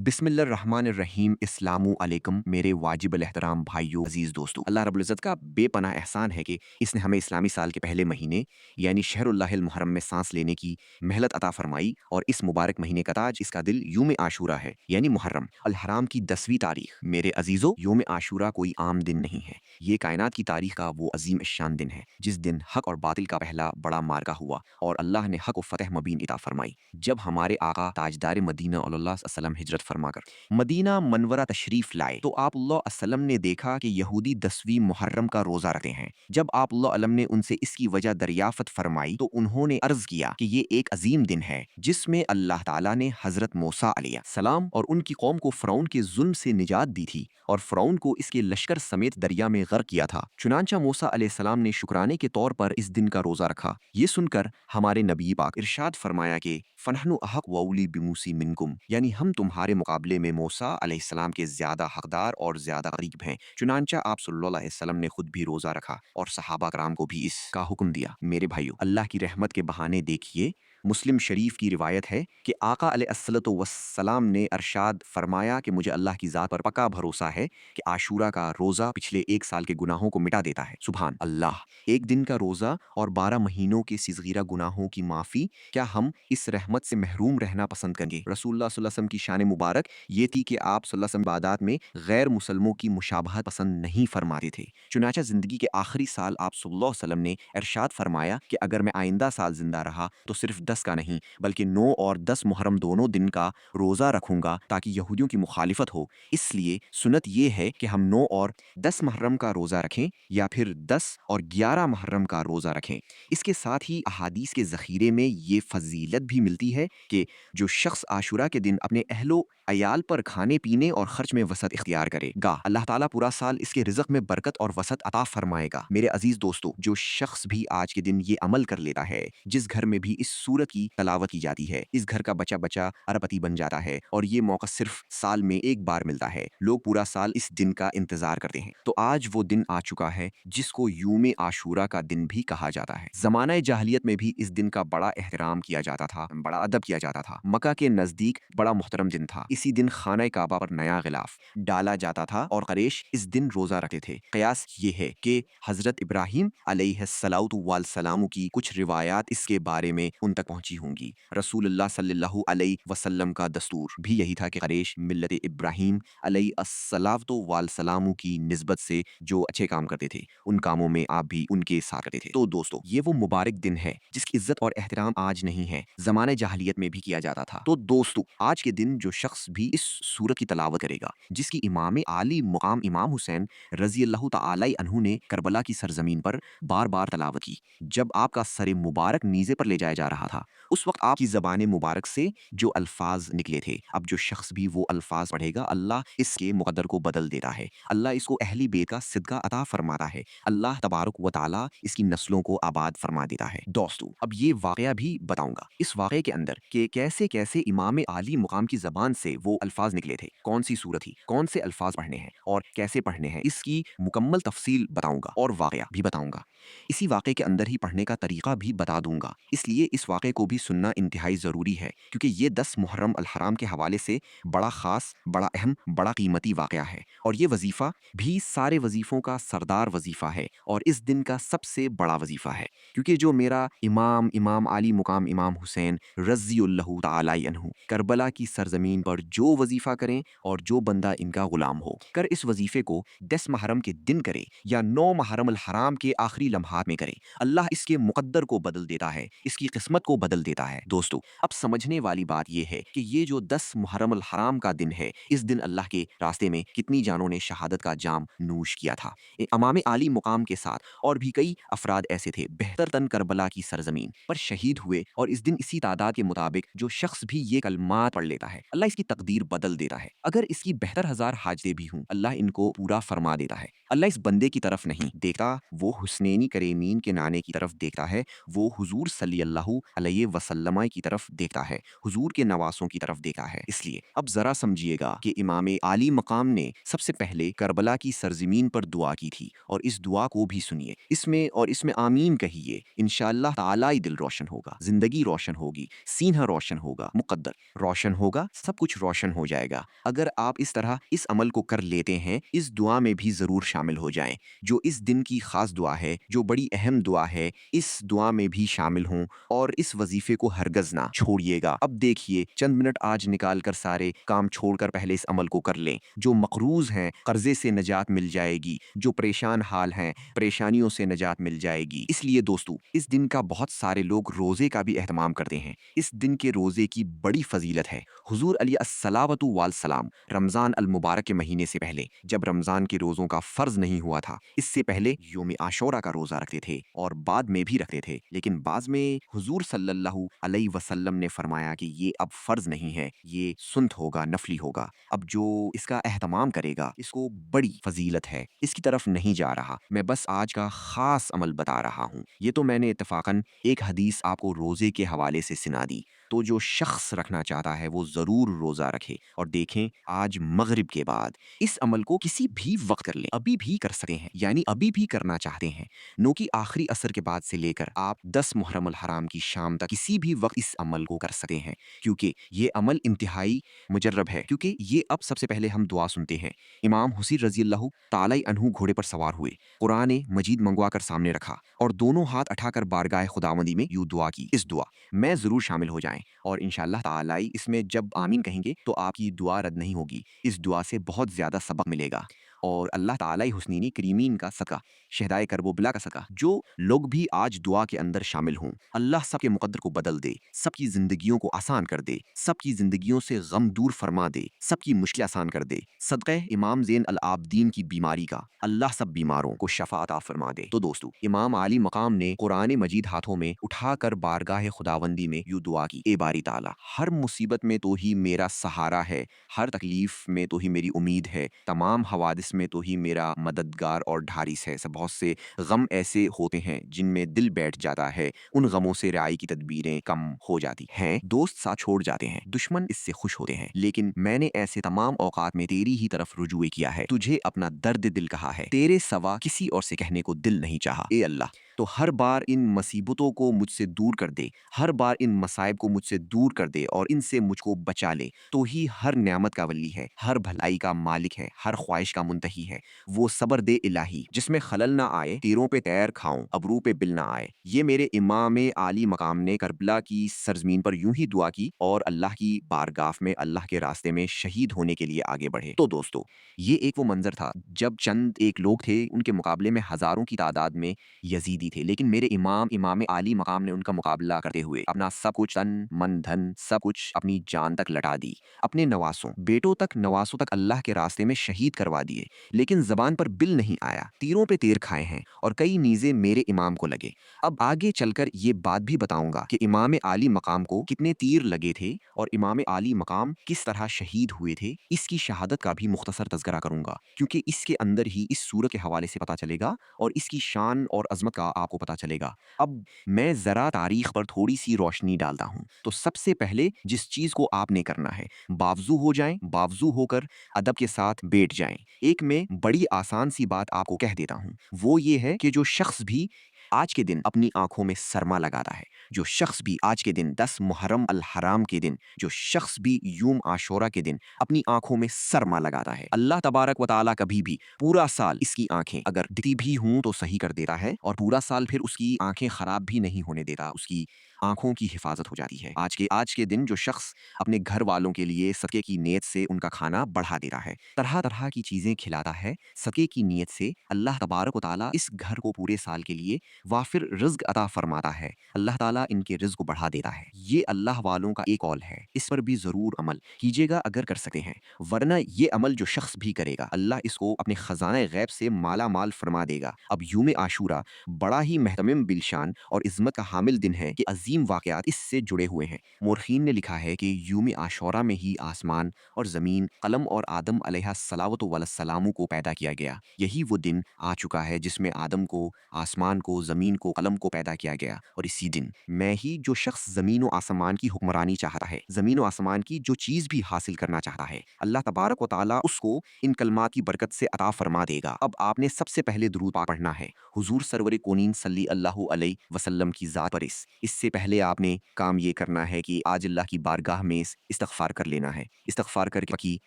بسم اللہ الرحمن الرحیم، السلام علیکم میرے واجب الاحترام بھائیو، عزیز دوستو۔ اللہ رب العزت کا بے پناہ احسان ہے کہ اس نے ہمیں اسلامی سال کے پہلے مہینے یعنی شہر اللہ المحرم میں سانس لینے کی مہلت عطا فرمائی، اور اس مبارک مہینے کا تاج، اس کا دل یوم عاشورہ ہے، یعنی محرم الحرام کی 10ویں تاریخ۔ میرے عزیزو، یوم عاشورہ کوئی عام دن نہیں ہے، یہ کائنات کی تاریخ کا وہ عظیم الشان دن ہے جس دن حق اور باطل کا پہلا بڑا معرکہ ہوا اور اللہ نے حق و فتح مبین عطا فرمائی، جب ہمارے آقا تاجدار مدینہ علیہ السلام ہجرت فرما کر مدینہ منورہ تشریف لائے تو آپ اللہ علیہ وسلم نے دیکھا کہ یہودی 10ویں محرم کا روزہ رکھتے ہیں۔ جب آپ اللہ علیہ وسلم نے ان سے اس کی وجہ دریافت فرمائی تو انہوں نے عرض کیا کہ یہ ایک عظیم دن ہے جس میں اللہ تعالیٰ نے حضرت موسیٰ علیہ السلام اور ان کی قوم کو فرعون کے ظلم سے نجات دی تھی اور فرعون کو اس کے لشکر سمیت دریا میں غرق کیا تھا۔ چنانچہ موسیٰ علیہ السلام نے شکرانے کے طور پر اس دن کا روزہ رکھا۔ یہ سن کر ہمارے نبی پاک ارشاد فرمایا کہ فَنَحْنُ أَحَقُّ وَأَوْلَىٰ بِمُوسَىٰ مِنكُمْ، یعنی ہم تمہارے مقابلے میں موسیٰ علیہ السلام کے زیادہ حقدار اور زیادہ قریب ہیں۔ چنانچہ آپ صلی اللہ علیہ وسلم نے خود بھی روزہ رکھا اور صحابہ کرام کو بھی اس کا حکم دیا۔ میرے بھائیو، اللہ کی رحمت کے بہانے دیکھیے، مسلم شریف کی روایت ہے کہ آقا علیہ الصلوۃ والسلام نے ارشاد فرمایا کہ مجھے اللہ کی ذات پر پکا بھروسہ ہے کہ عاشورہ کا روزہ پچھلے 1 سال کے گناہوں کو مٹا دیتا ہے۔ سبحان اللہ! ایک دن کا روزہ اور 12 مہینوں کے صغیرہ گناہوں کی معافی، کیا ہم اس رحمت سے محروم رہنا پسند کریں گے؟ رسول اللہ صلی اللہ علیہ وسلم کی شان مبارک یہ تھی کہ آپ صلی اللہ علیہ وسلم عبادات میں غیر مسلموں کی مشابہت پسند نہیں فرماتے تھے۔ چنانچہ زندگی کے آخری سال آپ صلی اللہ علیہ وسلم نے ارشاد فرمایا کہ اگر میں آئندہ سال زندہ رہا تو صرف 10 کا نہیں بلکہ 9 اور 10 محرم دونوں دن کا روزہ رکھوں گا تاکہ یہودیوں کی مخالفت ہو۔ اس لیے سنت یہ ہے کہ ہم 9 اور 10 محرم کا روزہ رکھیں یا پھر 10 اور 11 محرم کا روزہ رکھیں۔ اس کے ساتھ ہی احادیث کے ذخیرے میں یہ فضیلت بھی ملتی ہے کہ جو شخص عاشورہ کے دن اپنے اہل و عیال پر کھانے پینے اور خرچ میں وسعت اختیار کرے گا، اللہ تعالیٰ پورا سال اس کے رزق میں برکت اور وسعت عطا فرمائے گا۔ میرے عزیز دوستو، جو شخص بھی آج کے دن یہ عمل کر لیتا ہے، جس گھر میں بھی اس سورت کی تلاوت کی جاتی ہے، اس گھر کا بچہ بچہ اربپتی بن جاتا ہے، اور یہ موقع صرف سال میں ایک بار ملتا ہے۔ لوگ پورا سال اس دن کا انتظار کرتے ہیں، تو آج وہ دن آ چکا ہے جس کو یوم عاشورہ کا دن بھی کہا جاتا ہے۔ زمانہ جاہلیت میں بھی اس دن کا بڑا احترام کیا جاتا تھا، بڑا ادب کیا جاتا تھا۔ مکہ کے نزدیک بڑا محترم دن تھا۔ اسی دن خانہ کعبہ پر نیا غلاف ڈالا جاتا تھا اور قریش اس دن روزہ رکھتے تھے۔ قیاس یہ ہے کہ حضرت ابراہیم علیہ السلام کی کچھ روایات اس کے بارے میں ان تک پہنچی ہوں گی۔ رسول اللہ صلی اللہ علیہ وسلم کا دستور بھی یہی تھا کہ قریش ملت ابراہیم علیہ السلام کی نسبت سے جو اچھے کام کرتے تھے، ان کاموں میں آپ بھی ان کے ساتھ کرتے تھے۔ تو دوستو، یہ وہ مبارک دن ہے جس کی عزت اور احترام آج نہیں ہے، زمانہ جاہلیت میں بھی کیا جاتا تھا۔ تو دوستو، آج کے دن جو شخص بھی اس سورت کی تلاوت کرے گا، جس کی امام عالی مقام امام حسین رضی اللہ تعالی عنہ نے کربلا کی سرزمین پر بار بار تلاوت کی، جب آپ کا سر مبارک نیزے پر لے جایا جا رہا تھا، اس وقت آپ کی زبان مبارک سے جو الفاظ نکلے تھے، اب جو شخص بھی وہ الفاظ پڑھے گا، اللہ اس کے مقدر کو بدل دیتا ہے، اللہ اس کو اہلی بیت کا صدقہ عطا فرماتا ہے، اللہ تبارک و تعالی اس کی نسلوں کو آباد فرما دیتا ہے۔ دوستو، اب یہ واقعہ بھی بتاؤں گا اس واقعے کے اندر کہ کیسے کیسے امام عالی مقام کی زبان سے وہ الفاظ نکلے تھے، کون سی صورت تھی، کون سے الفاظ پڑھنے ہیں اور کیسے پڑھنے ہیں، اس کی مکمل تفصیل بتاؤں گا اور واقعہ بھی بتاؤں گا۔ اسی واقعے کے اندر ہی پڑھنے کا طریقہ بھی بتا دوں گا، اس لیے اس واقعے کو بھی سننا انتہائی ضروری ہے، کیونکہ یہ 10 محرم الحرام کے حوالے سے بڑا خاص، بڑا اہم، بڑا قیمتی واقعہ ہے، اور یہ وظیفہ بھی سارے وظیفوں کا سردار وظیفہ ہے اور اس دن کا سب سے بڑا وظیفہ ہے، کیونکہ جو میرا امام عالی مقام امام حسین رضی اللہ تعالی عنہ کربلا کی سرزمین پر جو وظیفہ کریں اور جو بندہ ان کا غلام ہو کر اس وظیفے کو 10 محرم کے دن کرے یا 9 محرم الحرام کے آخری لمحات میں کرے، اللہ اس کے مقدر کو بدل دیتا ہے، اس کی قسمت کو بدل دیتا ہے۔ دوستو، اب سمجھنے والی بات یہ ہے کہ یہ جو 10 محرم الحرام کا دن ہے، اس دن اللہ کے راستے میں کتنی جانوں نے شہادت کا جام نوش کیا تھا۔ امام عالی مقام کے ساتھ اور بھی کئی افراد ایسے تھے بہتر تن کربلا کی سرزمین پر شہید ہوئے، اور اس دن اسی تعداد کے مطابق جو شخص بھی یہ کلمات پڑھ لیتا ہے، اللہ اس کی تقدیر بدل دیتا ہے۔ اگر اس کی بہتر ہزار حاجتیں بھی ہوں، اللہ ان کو پورا فرما دیتا ہے۔ اللہ اس بندے کی طرف نہیں دیکھتا، وہ حسنینی کریمین کے نانے کی طرف دیکھتا ہے، وہ حضور صلی اللہ علیہ وسلم کی طرف دیکھتا ہے، حضور کے نواسوں کی طرف دیکھا ہے۔ اس لیے اب ذرا سمجھیے گا کہ امام عالی مقام نے سب سے پہلے کربلا کی سرزمین پر دعا کی تھی، اور اس دعا کو بھی سنیے، اس میں آمین کہیے، انشاءاللہ تعالی دل روشن ہوگا، زندگی روشن ہوگی، سینہ روشن ہوگا، مقدر روشن ہوگا، سب کچھ روشن ہو جائے گا۔ اگر آپ اس طرح اس عمل کو کر لیتے ہیں، اس دعا میں بھی ضرور شامل ہو جائیں جو اس دن کی خاص دعا ہے، جو بڑی اہم دعا ہے، اس دعا میں بھی شامل ہوں اور اس وظیفے کو ہرگز نہ چھوڑیے گا۔ اب دیکھیے، چند منٹ آج نکال کر سارے کام چھوڑ کر پہلے اس عمل کو کر لیں۔ جو مقروض ہیں قرضے سے نجات مل جائے گی، جو پریشان حال ہیں پریشانیوں سے نجات مل جائے گی۔ اس لیے دوستو، اس دن کا بہت سارے لوگ روزے کا بھی اہتمام کرتے ہیں۔ اس دن کے روزے کی بڑی فضیلت ہے۔ حضور علیہ الصلاوۃ والسلام رمضان المبارک کے مہینے سے پہلے، جب رمضان کے روزوں کا فرض نہیں ہوا تھا، اس سے پہلے یوم عاشورہ کا روزہ رکھتے تھے اور بعد میں بھی رکھتے تھے، لیکن بعض میں حضور صلی اللہ علیہ وسلم نے فرمایا کہ یہ اب فرض نہیں ہے، یہ سنت ہوگا، نفلی ہوگا۔ اب جو اس کا اہتمام کرے گا، اس کو بڑی فضیلت ہے، اس کی طرف نہیں جا رہا، میں بس آج کا خاص عمل بتا رہا ہوں۔ یہ تو میں نے اتفاقاً ایک حدیث آپ کو روزے کے حوالے سے سنا دی، تو جو شخص رکھنا چاہتا ہے وہ ضرور روزہ رکھے۔ اور دیکھیں، آج مغرب کے بعد اس عمل کو کسی بھی وقت کر لیں، ابھی بھی کر سکتے ہیں، یعنی ابھی بھی کرنا چاہتے ہیں، نو کہ آخری عصر کے بعد سے لے کر آپ 10 محرم الحرام کی شام تک کسی بھی وقت اس عمل کو کر سکتے ہیں، کیونکہ یہ عمل انتہائی مجرب ہے۔ کیونکہ یہ اب سب سے پہلے ہم دعا سنتے ہیں۔ امام حسین رضی اللہ تعالی عنہ گھوڑے پر سوار ہوئے، قرآن مجید منگوا کر سامنے رکھا اور دونوں ہاتھ اٹھا کر بارگاہ خداوندی میں یوں دعا کی۔ اس دعا میں ضرور شامل ہو جائیں، اور انشاءاللہ تعالی اس میں جب آمین کہیں گے تو آپ کی دعا رد نہیں ہوگی۔ اس دعا سے بہت زیادہ سبق ملے گا، اور اللہ تعالی حسنینی کریمین کا صدقہ، شہدائے کرب و بلا کا صدقہ، جو لوگ بھی آج دعا کے اندر شامل ہوں، اللہ سب کے مقدر کو بدل دے، سب کی زندگیوں کو آسان کر دے، سب کی زندگیوں سے غم دور فرما دے، سب کی مشکل آسان کر دے۔ صدقہ امام زین العابدین کی بیماری کا اللہ سب بیماروں کو شفا عطا فرما دے۔ تو دوستو، امام عالی مقام نے قرآن مجید ہاتھوں میں اٹھا کر بارگاہ خداوندی میں یوں دعا کی: اے باری تعالی، ہر مصیبت میں تو ہی میرا سہارا ہے، ہر تکلیف میں تو ہی میری امید ہے، تمام حوادث میں تو ہی میرا مددگار اور ڈھارس ہے۔ بہت سے غم ایسے ہوتے ہیں جن میں دل بیٹھ جاتا ہے، ان غموں سے رعائی کی تدبیریں کم ہو جاتی ہیں، دوست ساتھ چھوڑ جاتے ہیں، دشمن اس سے خوش ہوتے ہیں، لیکن میں نے ایسے تمام اوقات میں تیری ہی طرف رجوع کیا ہے، تجھے اپنا درد دل کہا ہے، تیرے سوا کسی اور سے کہنے کو دل نہیں چاہا۔ اے اللہ، تو ہر بار ان مصیبتوں کو مجھ سے دور کر دے، ہر بار ان مصائب کو مجھ سے دور کر دے اور ان سے مجھ کو بچا لے۔ تو ہی ہر نعمت کا ولی ہے، ہر بھلائی کا مالک ہے، ہر خواہش کا منتہی ہے۔ وہ صبر دے الہی جس میں خلل نہ آئے، تیروں پہ تیر کھاؤں، ابرو پہ بل نہ آئے۔ یہ میرے امام عالی مقام نے کربلا کی سرزمین پر یوں ہی دعا کی اور اللہ کی بارگاہ میں اللہ کے راستے میں شہید ہونے کے لیے آگے بڑھے۔ تو دوستو، یہ ایک وہ منظر تھا جب چند ایک لوگ تھے، ان کے مقابلے میں ہزاروں کی تعداد میں یزیدی تھے، لیکن میرے امام عالی مقام نے ان کا مقابلہ کرتے ہوئے اپنا سب کچھ، تن من دھن سب کچھ، اپنی جان تک لٹا دی، اپنے نواسوں، بیٹوں تک، نواسوں تک اللہ کے راستے میں شہید کروا دیے، لیکن زبان پر بل نہیں آیا، تیروں پہ تیر کھائے ہیں اور کئی نیزے میرے امام کو لگے۔ اب آگے چل کر یہ بات بھی بتاؤں گا کہ امام عالی مقام کو کتنے تیر لگے تھے اور امام عالی مقام کس طرح شہید ہوئے تھے، اس کی شہادت کا بھی مختصر تذکرہ کروں گا، کیونکہ اس کے اندر ہی اس سورت کے حوالے سے پتہ چلے گا اور اس کی شان اور عظمت کا آپ کو پتہ چلے گا۔ اب میں ذرا تاریخ پر تھوڑی سی روشنی ڈالتا ہوں۔ تو سب سے پہلے جس چیز کو آپ نے کرنا ہے، باوضو ہو جائیں، باوضو ہو کر ادب کے ساتھ بیٹھ جائیں۔ ایک میں بڑی آسان سی بات آپ کو کہہ دیتا ہوں، وہ یہ ہے کہ جو شخص بھی آج کے دن اپنی آنکھوں میں سرما لگاتا ہے، جو شخص بھی آج کے دن 10 محرم الحرام کے دن، جو شخص بھی یوم عاشورہ کے دن اپنی آنکھوں میں سرما لگاتا ہے، اللہ تبارک و تعالیٰ کبھی بھی پورا سال اس کی آنکھیں اگر دکھتی بھی ہوں تو صحیح کر دیتا ہے، اور پورا سال پھر اس کی آنکھیں خراب بھی نہیں ہونے دیتا، اس کی آنکھوں کی حفاظت ہو جاتی ہے۔ آج کے دن جو شخص اپنے گھر والوں کے لیے صدقے کی نیت سے ان کا کھانا بڑھا دیتا ہے، طرح طرح کی چیزیں کھلاتا ہے صدقے کی نیت سے، اللہ تبارک و تعالیٰ اس گھر کو پورے سال کے لیے وافر رزق عطا فرماتا ہے، اللہ تعالیٰ ان کے رزق کو بڑھا دیتا ہے۔ یہ اللہ والوں کا ایک قول ہے، اس پر بھی ضرور عمل کیجیے گا اگر کر سکتے ہیں، ورنہ یہ عمل جو شخص بھی کرے گا، اللہ اس کو اپنے خزانہ غیب سے مالا مال فرما دے گا۔ اب یوم عاشورہ بڑا ہی مہتمم بالشان اور عظمت کا حامل دن ہے کہ عظیم واقعات اس سے جڑے ہوئے ہیں۔ مورخین نے لکھا ہے کہ یوم عاشورہ میں ہی آسمان اور زمین، قلم اور آدم علیہ الصلاوۃ والسلام کو پیدا کیا گیا۔ یہی وہ دن آ چکا ہے جس میں آدم کو، آسمان کو، زمین کو، قلم کو پیدا کیا گیا، اور اسی دن میں ہی جو شخص زمین و آسمان کی حکمرانی چاہتا ہے، زمین و آسمان کی جو چیز بھی حاصل کرنا چاہتا ہے، اللہ تبارک و تعالیٰ اس کو ان کلمات کی برکت سے عطا فرما دے گا۔ اب آپ نے سب سے پہلے درود پاک پڑھنا ہے حضور سرور کونین صلی اللہ علیہ وسلم کی ذات پر۔ اس سے پہلے پہلے آپ نے کام یہ کرنا ہے کہ آج اللہ کی بارگاہ میں استغفار کر لینا ہے، استغفار کر کے کی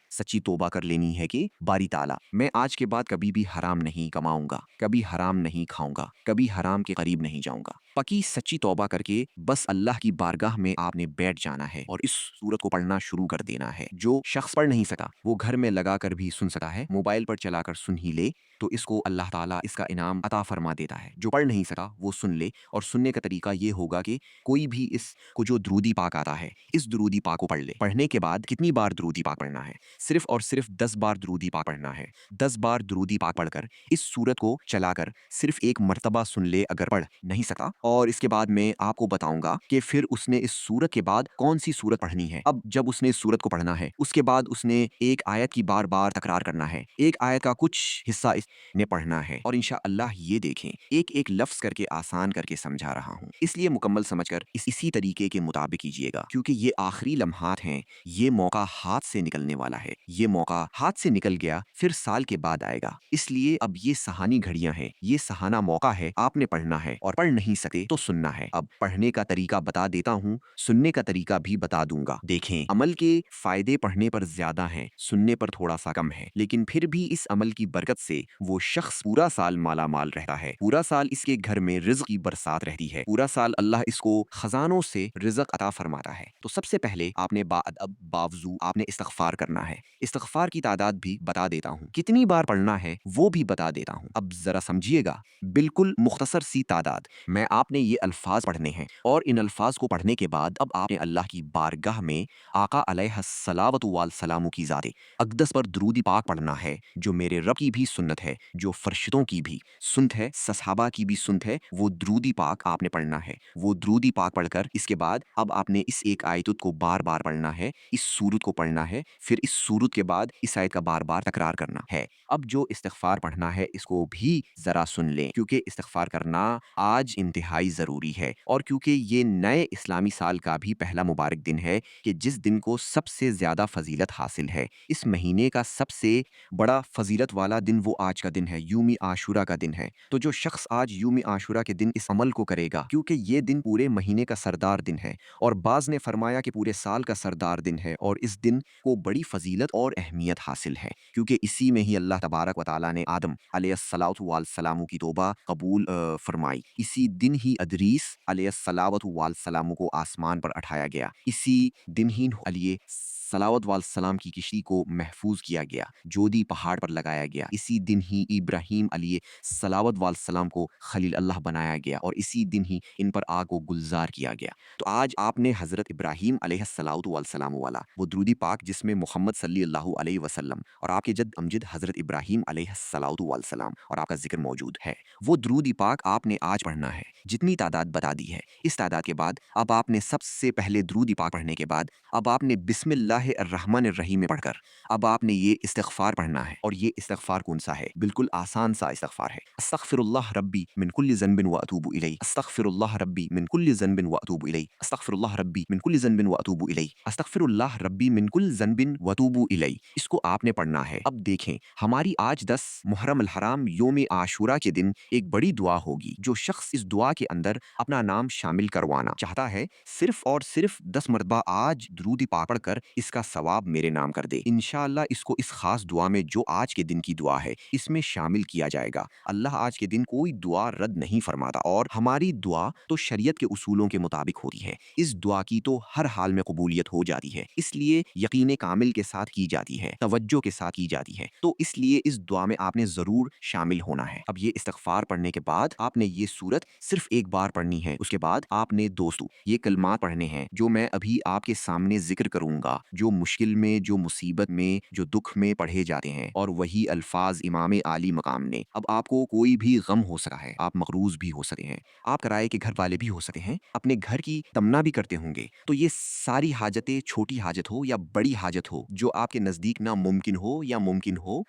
سچی توبہ کر لینی ہے کہ باری تعالیٰ میں آج کے بعد کبھی بھی حرام نہیں کماؤں گا، کبھی حرام نہیں کھاؤں گا، کبھی حرام کے قریب نہیں جاؤں گا۔ پکی سچی توبہ کر کے بس اللہ کی بارگاہ میں آپ نے بیٹھ جانا ہے اور اس سورت کو پڑھنا شروع کر دینا ہے۔ جو شخص پڑھ نہیں سکا وہ گھر میں لگا کر بھی سن سکا ہے، موبائل پر چلا کر سن ہی لے تو اس کو اللہ تعالیٰ اس کا انعام عطا فرما دیتا ہے۔ جو پڑھ نہیں سکا وہ سن لے، اور سننے کا طریقہ یہ ہوگا کہ کوئی بھی اس کو جو درودی پاک آتا ہے اس درودی پاک کو پڑھ لے۔ پڑھنے کے بعد کتنی بار درودی پاک پڑھنا ہے؟ صرف اور صرف 10 بار درودی پاک پڑھنا ہے۔ 10 بار درودی پاک پڑھ کر اس سورت کو چلا کر صرف ایک مرتبہ سن لے اگر پڑھ نہیں سکا، اور اس کے بعد میں آپ کو بتاؤں گا کہ پھر اس نے اس سورت کے بعد کون سی سورت پڑھنی ہے۔ اب جب اس نے اس سورت کو پڑھنا ہے اس کے بعد اس نے ایک آیت کی بار بار تکرار کرنا ہے، ایک آیت کا کچھ حصہ اس نے پڑھنا ہے، اور انشاءاللہ یہ دیکھیں ایک ایک لفظ کر کے آسان کر کے سمجھا رہا ہوں، اس لیے مکمل سمجھ کر اسی طریقے کے مطابق کیجیے گا، کیونکہ یہ آخری لمحات ہیں، یہ موقع ہاتھ سے نکلنے والا ہے۔ یہ موقع ہاتھ سے نکل گیا پھر سال کے بعد آئے گا، اس لیے اب یہ سہانی گھڑیاں ہیں، یہ سہانا موقع ہے، آپ نے پڑھنا ہے، اور پڑھ نہیں سکتے تو سننا ہے۔ اب پڑھنے کا طریقہ بتا دیتا ہوں، سننے کا طریقہ بھی بتا دوں گا۔ دیکھیں عمل کے فائدے پڑھنے پر زیادہ ہیں، سننے پر تھوڑا سا کم ہے، لیکن پھر بھی اس عمل کی برکت سے وہ شخص پورا سال مالا مال رہتا ہے، پورا سال اس کے گھر میں رزق کی برسات رہتی ہے، پورا سال اللہ اس کو خزانوں سے رزق عطا فرماتا ہے۔ تو سب سے پہلے آپ نے باوضو آپ نے استغفار کرنا ہے۔ استغفار کی تعداد بھی بتا دیتا ہوں، کتنی بار پڑھنا ہے وہ بھی بتا دیتا ہوں، اب ذرا سمجھیے گا، بالکل مختصر سی تعداد میں آپ نے یہ الفاظ پڑھنے ہیں، اور ان الفاظ کو پڑھنے کے بعد اب آپ نے اللہ کی بارگاہ میں آقا علیہ الصلاوۃ والسلام کی ذات اقدس پر درود پاک پڑھنا ہے، جو میرے رب کی بھی سنت ہے، جو فرشتوں کی بھی سنت ہے، صحابہ کی بھی سنت ہے، وہ درودی پاک آپ نے پڑھنا ہے۔ وہ درودی پاک پڑھ کر اس کے بعد اب آپ نے اس ایک آیت کو بار بار پڑھنا ہے، اس سورت کو پڑھنا ہے، پھر اس سورت کے بعد اس آیت کا بار بار تکرار کرنا ہے۔ اب جو استغفار پڑھنا ہے اس کو بھی ذرا سن لیں، کیونکہ استغفار کرنا آج انتہائی ضروری ہے، اور کیونکہ یہ نئے اسلامی سال کا بھی پہلا مبارک دن ہے کہ جس دن کو سب سے زیادہ فضیلت حاصل ہے۔ اس مہینے کا سب سے بڑا فضیلت والا دن وہ آج کا دن ہے، یوم عاشورہ کا دن ہے۔ تو جو شخص آج یوم عاشورہ کے دن اس عمل کو کرے گا، کیونکہ یہ دن پورے مہینے کا سردار دن ہے، اور بعض نے فرمایا کہ پورے سال کا سردار دن ہے، اور اس دن کو بڑی فضیلت اور اہمیت حاصل ہے، کیونکہ اسی میں ہی اللہ تبارک و تعالیٰ نے آدم علیہ الصلاۃ والسلام کی توبہ قبول فرمائی، اسی دن ہی ادریس علیہ الصلاۃ والسلام کو آسمان پر اٹھایا گیا، اسی دن ہی علیہ صلاوت والسلام کی کشتی کو محفوظ کیا گیا، جودی پہاڑ پر لگایا گیا، اسی دن ہی ابراہیم علیہ صلاوت والسلام کو خلیل اللہ بنایا گیا، اور اسی دن ہی ان پر آگ کو گلزار کیا گیا۔ تو آج آپ نے حضرت ابراہیم علیہ الصلاۃ والسلام والا وہ درودی پاک جس میں محمد صلی اللہ علیہ وسلم اور آپ کے جد امجد حضرت ابراہیم علیہ الصلاۃ والسلام اور آپ کا ذکر موجود ہے، وہ درودی پاک آپ نے آج پڑھنا ہے، جتنی تعداد بتا دی ہے۔ اس تعداد کے بعد اب آپ نے سب سے پہلے درودی پاک پڑھنے کے بعد اب آپ نے بسم اللہ الرحمن الرحیم میں پڑھ کر اب آپ نے یہ استغفار پڑھنا ہے، اور یہ استغفار کون سا ہے؟ بالکل آسان سا استغفار ہے، استغفر اللہ ربی من کل ذنب واتوب الیہ، استغفر اللہ ربی من کل ذنب واتوب الیہ، استغفر اللہ ربی من کل ذنب واتوب الیہ، استغفر اللہ ربی من کل ذنب واتوب الیہ۔ اس کو آپ نے پڑھنا ہے۔ اب دیکھیں ہماری آج 10 محرم الحرام یوم عاشورہ کے دن ایک بڑی دعا ہوگی، جو شخص اس دعا کے اندر اپنا نام شامل کروانا چاہتا ہے صرف اور صرف 10 مرتبہ آج درود پاک پڑھ کر اس کا ثواب میرے نام کر دے، انشاءاللہ اس کو اس خاص دعا میں جو آج کے دن کی دعا ہے اس میں شامل کیا جائے گا۔ اللہ آج کے دن کوئی دعا رد نہیں فرماتا، اور ہماری دعا تو شریعت کے اصولوں کے مطابق ہوتی ہے، اس دعا کی تو ہر حال میں قبولیت ہو جاتی ہے، اس لیے یقین کامل کے ساتھ کی جاتی ہے، توجہ کے ساتھ کی جاتی ہے، تو اس لیے اس دعا میں آپ نے ضرور شامل ہونا ہے۔ اب یہ استغفار پڑھنے کے بعد آپ نے یہ سورت صرف ایک بار پڑھنی ہے، اس کے بعد آپ نے دوستو یہ کلمات پڑھنے ہیں جو میں ابھی آپ کے سامنے ذکر کروں گا، جو مشکل میں، جو مصیبت میں، جو دکھ میں پڑھے جاتے ہیں، اور وہی الفاظ امام عالی مقام نے۔ اب آپ کو کوئی بھی غم ہو سکا ہے، آپ مقروض بھی ہو سکتے ہیں، آپ کرائے کے گھر والے بھی ہو سکتے ہیں، اپنے گھر کی تمنا بھی کرتے ہوں گے، تو یہ ساری حاجتیں چھوٹی حاجت ہو یا بڑی حاجت ہو جو آپ کے نزدیک ناممکن ہو یا ممکن ہو،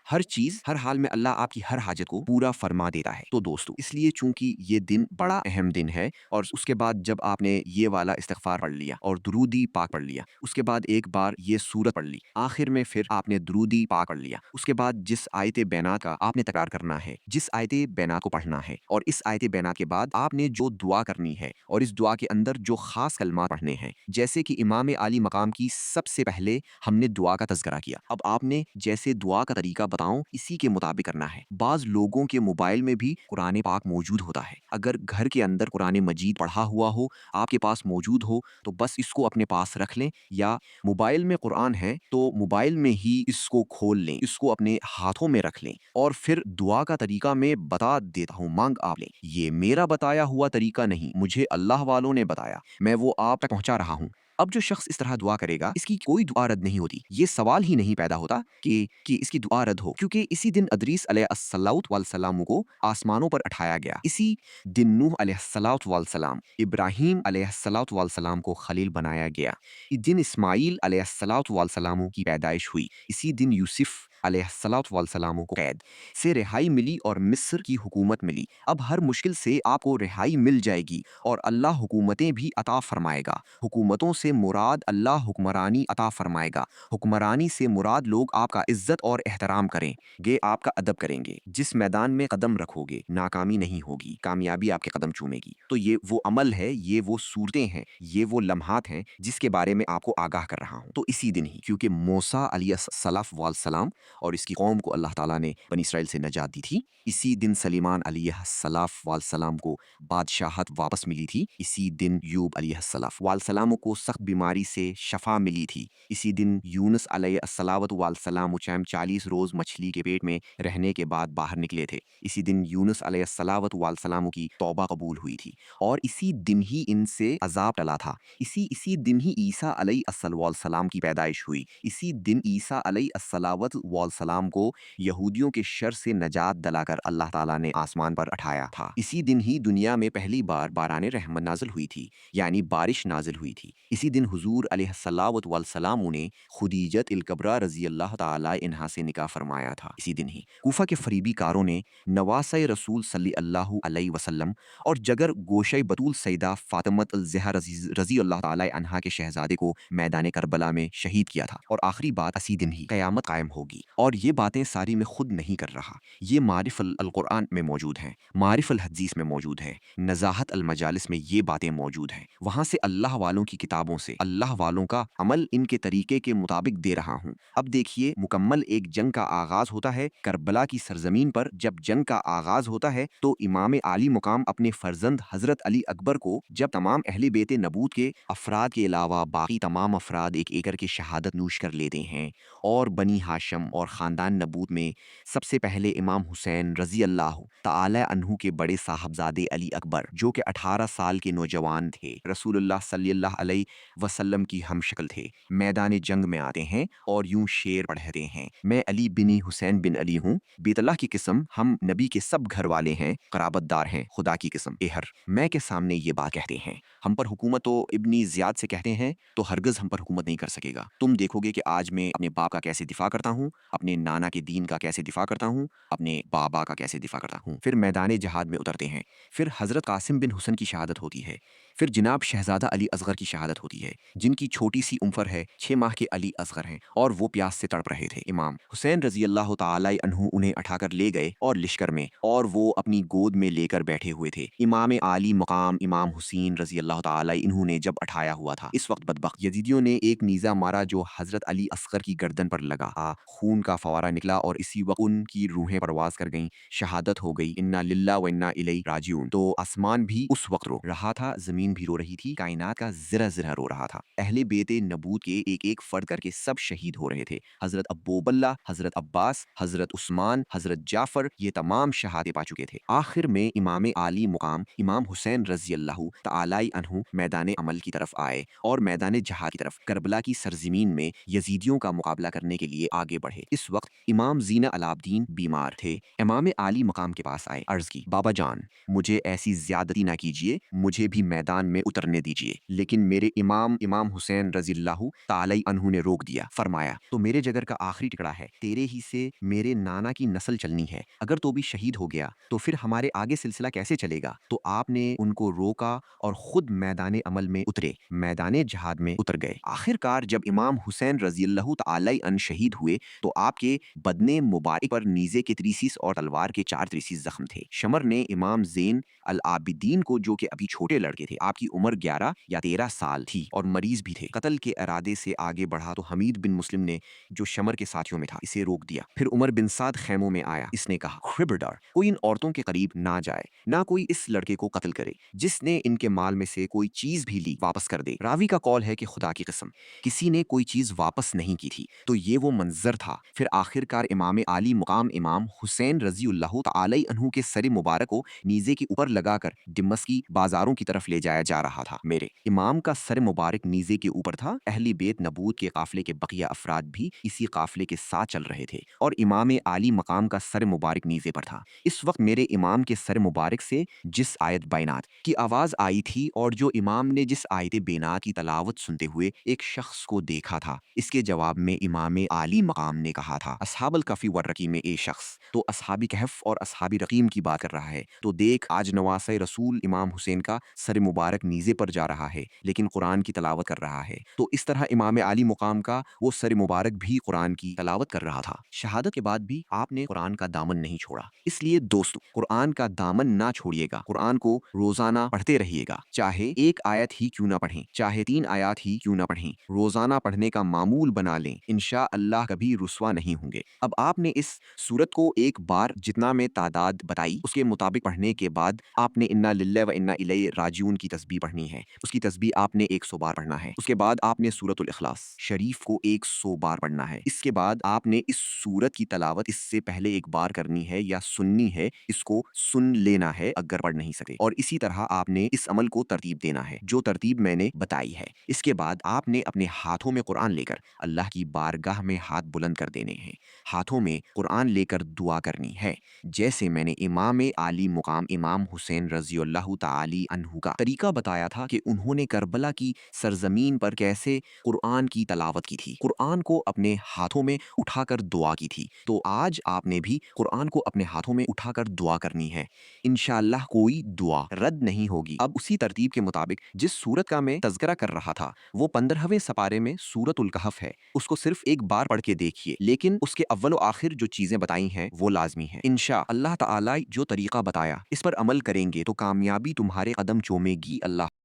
ہر چیز ہر حال میں اللہ آپ کی ہر حاجت کو پورا فرما دیتا ہے۔ تو دوستو اس لیے چونکہ یہ دن بڑا اہم دن ہے، اور اس کے بعد جب آپ نے یہ والا استغفار پڑھ لیا اور درودی پاک پڑھ لیا، اس کے بعد ایک بار یہ سورت پڑھ لی، آخر میں پھر آپ نے درودی پاک پڑھ لیا، اس کے بعد جس آیت بینات کا آپ نے تکرار کرنا ہے، جس آیت بینات کو پڑھنا ہے، اور اس آیت بینات کے بعد آپ نے جو دعا کرنی ہے اور اس دعا کے اندر جو خاص کلمات پڑھنے ہیں، جیسے کہ امام عالی مقام کی سب سے پہلے ہم نے دعا کا تذکرہ کیا، اب آپ نے جیسے دعا کا طریقہ بتاؤں اسی کے مطابق کرنا ہے۔ بعض لوگوں کے موبائل میں بھی قرآن پاک موجود ہوتا ہے، اگر گھر کے اندر قرآن مجید پڑھا ہوا ہو، آپ کے پاس موجود ہو، تو بس اس کو اپنے پاس رکھ لیں، یا موبائل میں قرآن ہے تو موبائل میں ہی اس کو کھول لیں، اس کو اپنے ہاتھوں میں رکھ لیں، اور پھر دعا کا طریقہ میں بتا دیتا ہوں، مانگ آپ لیں۔ یہ میرا بتایا ہوا طریقہ نہیں، مجھے اللہ والوں نے بتایا، میں وہ آپ تک پہنچا رہا ہوں۔ اب جو شخص اس طرح دعا کرے گا، اس کی کوئی دعا رد نہیں ہوتی، یہ سوال ہی نہیں پیدا ہوتا کہ اس کی دعا رد ہو، کیونکہ اسی دن ادریس علیہ السلام کو آسمانوں پر اٹھایا گیا، اسی دن نوح علیہ السلام، ابراہیم علیہ السلام کو خلیل بنایا گیا، اس دن اسماعیل علیہ السلام کی پیدائش ہوئی، اسی دن یوسف علیہ السلام کو قید سے رہائی ملی اور مصر کی حکومت ملی۔ اب ہر مشکل سے آپ کو رہائی مل جائے گی، اور اللہ حکومتیں بھی عطا فرمائے گا۔ حکومتوں سے مراد اللہ حکمرانی عطا فرمائے گا، حکمرانی سے مراد لوگ آپ کا عزت اور احترام کریں گے، آپ کا ادب کریں گے، جس میدان میں قدم رکھو گے ناکامی نہیں ہوگی، کامیابی آپ کے قدم چومے گی۔ تو یہ وہ عمل ہے، یہ وہ صورتیں ہیں، یہ وہ لمحات ہیں جس کے بارے میں آپ کو آگاہ کر رہا ہوں۔ تو اسی دن ہی، کیونکہ موسیٰ علیہ السلام اور اس کی قوم کو اللہ تعالیٰ نے بنی اسرائیل سے نجات دی تھی، اسی دن سلیمان علیہ السلام کو بادشاہت واپس ملی تھی، اسی دن یوب علیہ السلام کو سخت بیماری سے شفا ملی تھی، اسی دن یونس علیہ السلام 40 روز مچھلی کے پیٹ میں رہنے کے بعد باہر نکلے تھے، اسی دن یونس علیہ السلام کی توبہ قبول ہوئی تھی، اور اسی دن ہی ان سے عذاب ٹلا تھا، اسی دن ہی عیسیٰ علیہ السلام کی پیدائش ہوئی، اسی دن عیسیٰ علیہ السلام کو یہودیوں کے شر سے نجات دلا کر اللہ تعالیٰ نے آسمان پر اٹھایا تھا، اسی دن ہی دنیا میں پہلی بار باران رحمت نازل ہوئی تھی، یعنی بارش نازل ہوئی تھی، اسی دن حضور علیہ السلام نے خدیجت الکبریٰ رضی اللہ تعالیٰ عنہا سے نکاح فرمایا تھا، اسی دن ہی کوفہ کے فریبی کاروں نے نواسۂ رسول صلی اللہ علیہ وسلم اور جگر گوشہ بطول سیدہ فاطمۃ الزہرا رضی اللہ تعالیٰ عنہا کے شہزادے کو میدان کربلا میں شہید کیا تھا، اور آخری بات اسی دن ہی قیامت قائم ہوگی، اور یہ باتیں ساری میں خود نہیں کر رہا، یہ معارف القرآن میں موجود ہیں، معارف الحدیث میں موجود ہے، نزاہت المجالس میں یہ باتیں موجود ہیں، وہاں سے اللہ والوں کی کتابوں سے اللہ والوں کا عمل ان کے طریقے کے مطابق دے رہا ہوں۔ اب دیکھیے، مکمل ایک جنگ کا آغاز ہوتا ہے کربلا کی سرزمین پر، جب جنگ کا آغاز ہوتا ہے تو امام عالی مقام اپنے فرزند حضرت علی اکبر کو، جب تمام اہل بیت نبوت کے افراد کے علاوہ باقی تمام افراد ایک ایک کر کے شہادت نوش کر لیتے ہیں، اور بنی ہاشم اور خاندان نبوت میں سب سے پہلے امام حسین رضی اللہ تعالی عنہ کے بڑے صاحبزادے علی اکبر، جو کہ 18 سال کے نوجوان تھے، رسول اللہ صلی اللہ علیہ وسلم کی ہم شکل تھے، میدان جنگ میں آتے ہیں اور یوں شعر پڑھتے ہیں: میں علی بن حسین بن علی ہوں، بیت اللہ کی قسم ہم نبی کے سب گھر والے ہیں، قرابت دار ہیں، خدا کی قسم اہر میں کے سامنے یہ بات کہتے ہیں، ہم پر حکومت تو ابن زیاد سے کہتے ہیں تو ہرگز ہم پر حکومت نہیں کر سکے گا۔ تم دیکھو گے کہ آج میں اپنے باپ کا کیسے دفاع کرتا ہوں، اپنے نانا کے دین کا کیسے دفاع کرتا ہوں، اپنے بابا کا کیسے دفاع کرتا ہوں۔ پھر میدان جہاد میں اترتے ہیں، پھر حضرت قاسم بن حسن کی شہادت ہوتی ہے، پھر جناب شہزادہ علی اصغر کی شہادت ہوتی ہے، جن کی چھوٹی سی عمر ہے، 6 ماہ کے علی اصغر ہیں، اور وہ پیاس سے تڑپ رہے تھے۔ امام حسین رضی اللہ تعالی عنہ انہیں اٹھا کر لے گئے اور لشکر میں، اور وہ اپنی گود میں لے کر بیٹھے ہوئے تھے۔ امام عالی مقام امام حسین رضی اللہ تعالی انہوں نے جب اٹھایا ہوا تھا، اس وقت بدبخت یزیدیوں نے ایک نیزہ مارا جو حضرت علی اصغر کی گردن پر لگا، خون کا فوارہ نکلا، اور اسی وقت ان کی روحیں پرواز کر گئیں، شہادت ہو گئی، انا للہ و انا الیہ راجعون۔ تو آسمان بھی اس وقت رو رہا تھا، زمین بھی رو رہی تھی، کائنات کا ذرہ ذرہ رو رہا تھا، اہل بیت نبوت کے ایک ایک فرد کر کے سب شہید ہو رہے تھے، حضرت ابو بلہ، حضرت عباس، حضرت عثمان، حضرت جعفر، یہ تمام شہادتیں پا چکے تھے۔ آخر میں امام عالی مقام امام حسین رضی اللہ تعالی عنہ میدان عمل کی طرف آئے، اور میدان جہاد کی طرف کربلا کی سرزمین میں یزیدیوں کا مقابلہ کرنے کے لیے آگے بڑھے۔ اس وقت امام زین العابدین بیمار تھے، امام عالی مقام کے پاس آئے، عرض کی: بابا جان، مجھے ایسی زیادتی نہ کیجیے، مجھے بھی میدان میدان میں اترنے دیجیے، لیکن میرے امام حسین رضی اللہ تعالی عنہ نے روک دیا۔ فرمایا تو میرے جگر کا آخری ٹکڑا ہے، تیرے ہی سے میرے نانا کی نسل چلنی ہے، اگر تو بھی شہید ہو گیا تو پھر ہمارے آگے سلسلہ کیسے چلے گا؟ تو آپ نے ان کو روکا اور خود میدان عمل میں اترے، میدان جہاد میں اتر گئے۔ آخر کار جب امام حسین رضی اللہ تعالی عنہ شہید ہوئے تو آپ کے بدن مبارک پر نیزے کے 33 اور تلوار کے 4 33 زخم تھے۔ شمر نے امام زین العابدین کو، جو کہ ابھی چھوٹے لڑکے تھے، آپ کی عمر 11 یا 13 سال تھی اور مریض بھی تھے، قتل کے ارادے سے آگے بڑھا تو حمید بن مسلم نے، جو شمر کے ساتھیوں میں تھا، اسے روک دیا۔ پھر عمر بن سعد خیموں میں آیا، اس نے کہا خبردار، کوئی ان عورتوں کے قریب نہ جائے، نہ کوئی اس لڑکے کو قتل کرے، جس نے ان کے مال میں سے کوئی چیز بھی لی واپس کر دے۔ راوی کا قول ہے کہ خدا کی قسم کسی نے کوئی چیز واپس نہیں کی تھی۔ تو یہ وہ منظر تھا۔ پھر آخر کار امام عالی مقام امام حسین رضی اللہ تعالی عنہ کے سر مبارک کو نیزے کے اوپر لگا کر دمشقی بازاروں کی طرف لے جایا جا رہا تھا۔ میرے امام کا سر مبارک نیزے کے اوپر تھا، اہل بیت نبوت کے قافلے کے بقیہ افراد بھی اسی قافلے کے ساتھ چل رہے تھے اور امام عالی مقام کا سر مبارک نیزے پر تھا۔ اس وقت میرے امام کے سر مبارک سے جس آیت بینات کی آواز آئی تھی اور جو امام نے جس آیت بینات کی تلاوت سنتے ہوئے ایک شخص کو دیکھا تھا، اس کے جواب میں امام عالی مقام نے کہا تھا اصحاب الکفی والرقیم میں اے شخص تو اصحاب کہف اور اصحاب رقیم کی بات کر رہا ہے، تو دیکھ آج نواسہ رسول امام حسین کا سر مبارک نیزے پر جا رہا ہے لیکن قرآن کی تلاوت کر رہا ہے۔ تو اس طرح امام عالی مقام کا وہ سر مبارک بھی قرآن کی تلاوت کر رہا تھا۔ شہادت کے بعد بھی آپ نے قرآن کا دامن نہیں چھوڑا۔ اس لیے دوستو، قرآن کا دامن نہ چھوڑیے گا، قرآن کو روزانہ پڑھتے رہیے گا، چاہے ایک آیت ہی کیوں نہ پڑھیں، چاہے 3 آیات ہی کیوں نہ پڑھیں، روزانہ پڑھنے کا معمول بنا لیں، انشاءاللہ کبھی رسوا نہیں ہوں گے۔ اب آپ نے اس سورت کو ایک بار جتنا میں تعداد بتائی اس کے مطابق پڑھنے کے بعد آپ نے انا للہ و انا الیہ راجعون کی تسبیح پڑھنی ہے۔ اس کی تسبیح آپ نے 100 بار پڑھنا ہے۔ اس کے بعد آپ نے سورۃ الاخلاص شریف کو 100 بار پڑھنا ہے۔ اس کے بعد آپ نے اس سورت کی تلاوت اس سے پہلے ایک بار کرنی ہے یا سننی ہے، اس کو سن لینا ہے اگر پڑھ نہیں سکے، اور اسی طرح آپ نے اس عمل کو ترتیب دینا ہے جو ترتیب میں نے بتائی ہے۔ اس کے بعد آپ نے اپنے ہاتھوں میں قرآن لے کر اللہ کی بارگاہ میں ہاتھ بلند کر دینے ہیں، ہاتھوں میں قرآن لے کر دعا کرنی ہے، جیسے میں نے امام عالی مقام امام حسین رضی اللہ تعالی عنہ کا طریقہ بتایا تھا کہ انہوں نے کربلا کی سرزمین پر کیسے قرآن کی تلاوت کی تھی، قرآن کو اپنے ہاتھوں میں اٹھا کر دعا کی تھی۔ تو آج آپ نے بھی قرآن کو اپنے ہاتھوں میں اٹھا کر دعا کرنی ہے، انشاءاللہ کوئی دعا رد نہیں ہوگی۔ اب اسی ترتیب کے مطابق جس سورت کا میں تذکرہ کر رہا تھا وہ 15ویں سپارے میں سورۃ الکہف ہے، اس کو صرف ایک بار پڑھ کے دیکھیے، لیکن اس کے اول و آخر جو چیزیں بتائی ہیں وہ لازمی ہیں۔ انشاء اللہ تعالی جو طریقہ بتایا اس پر عمل کریں گے تو کامیابی تمہارے قدم چومے گی۔ اللہ